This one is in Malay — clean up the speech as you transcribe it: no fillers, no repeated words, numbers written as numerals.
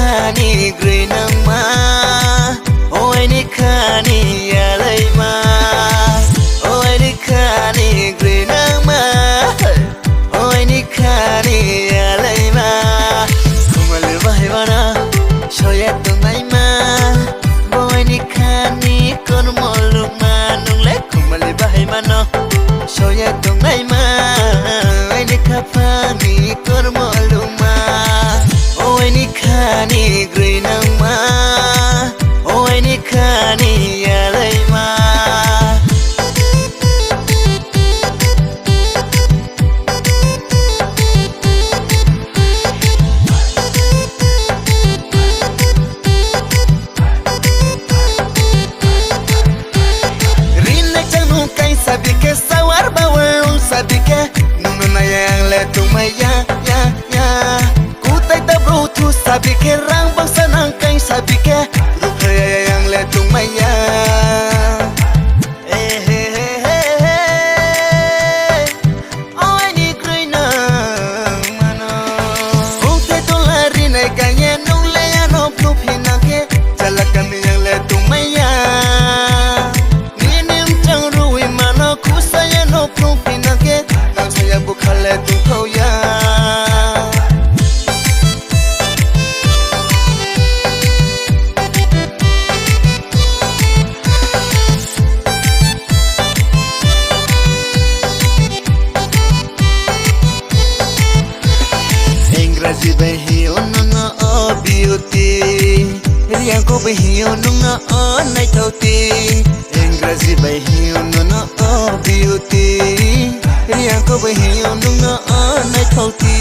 khani gửi nang ma ôi ni khani ya lay ma ôi ni khani gửi nang ma ôi ni khani ya lay ma kumal vai bana shoya tungai ma ôi ni khani kon moluk ma nung le kumal vai bana shoya tungai ma ôi ni khapani kon moluk ma ôi ni khani gửi nang ma ôi ni khani ya lay ma rinna chanu kai sabike sawar bawang sabike nunu na yang le tumaya ya ya kutai tabro tu sabike rang bang sanang kai sabike rukaya yang le tumaya oi ni krina mano kutai to lari nai kaya nung le ano plu pinake jalakan yang le tumaya ninim chang ruwi mano kusaya no plu pinake kang saya bukhale tu khoya Ingraji behio nunga o beauty Riang ko behio nunga o night thauti Ingraji behio nunga o beauty Riang ko behio nunga o night thauti